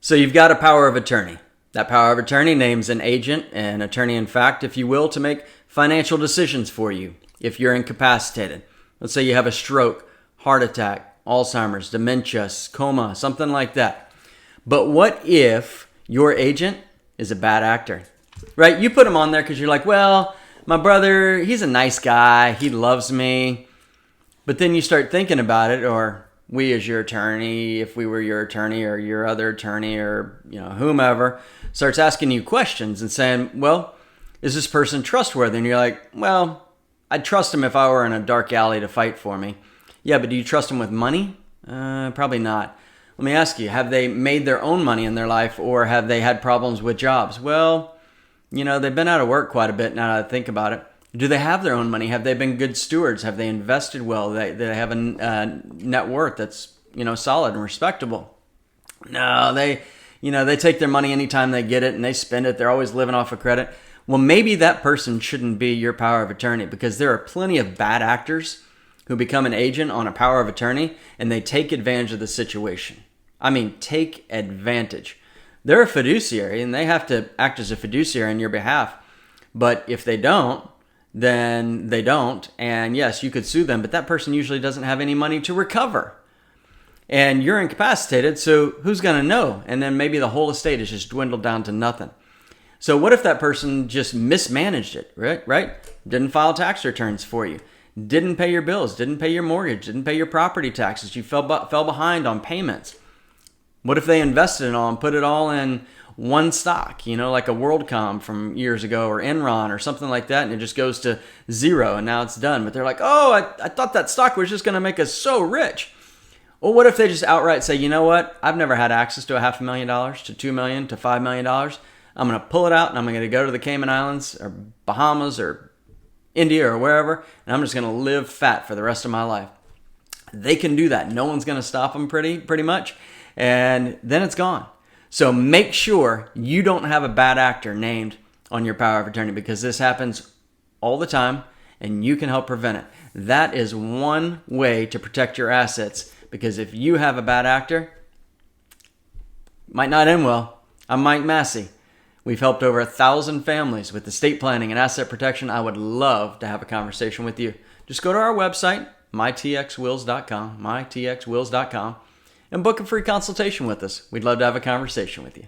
So you've got a power of attorney. That power of attorney names an agent, an attorney in fact, if you will, to make financial decisions for you if you're incapacitated. Let's say you have a stroke, heart attack, Alzheimer's, dementia, coma, something like that. But what if your agent is a bad actor? Right? You put him on there because you're like, well, my brother, he's a nice guy. He loves me. But then you start thinking about it, or we as your attorney, if we were your attorney or your other attorney or whomever, starts asking you questions and saying, well, is this person trustworthy? And you're like, well, I'd trust him if I were in a dark alley to fight for me. Yeah, but do you trust him with money? Probably not. Let me ask you, have they made their own money in their life, or have they had problems with jobs? Well, they've been out of work quite a bit now that I think about it. Do they have their own money? Have they been good stewards? Have they invested well? They have a net worth that's solid and respectable? No, they take their money anytime they get it and they spend it. They're always living off of credit. Well, maybe that person shouldn't be your power of attorney, because there are plenty of bad actors who become an agent on a power of attorney and they take advantage of the situation. I mean, take advantage. They're a fiduciary and they have to act as a fiduciary on your behalf. But if they don't, then they don't. And yes, you could sue them, but that person usually doesn't have any money to recover. And you're incapacitated, so who's going to know? And then maybe the whole estate is just dwindled down to nothing. So what if that person just mismanaged it, right? Didn't file tax returns for you, didn't pay your bills, didn't pay your mortgage, didn't pay your property taxes, you fell behind on payments. What if they invested it all and put it all in one stock, like a WorldCom from years ago, or Enron or something like that, and it just goes to zero and now it's done. But they're like, oh, I thought that stock was just going to make us so rich. Well, what if they just outright say, you know what? I've never had access to $500,000, to $2 million, to $5 million. I'm going to pull it out and I'm going to go to the Cayman Islands or Bahamas or India or wherever, and I'm just going to live fat for the rest of my life. They can do that. No one's going to stop them pretty much. And then it's gone. So make sure you don't have a bad actor named on your power of attorney, because this happens all the time and you can help prevent it. That is one way to protect your assets, because if you have a bad actor, it might not end well. I'm Mike Massey. We've helped over 1,000 families with estate planning and asset protection. I would love to have a conversation with you. Just go to our website, mytxwills.com, and book a free consultation with us. We'd love to have a conversation with you.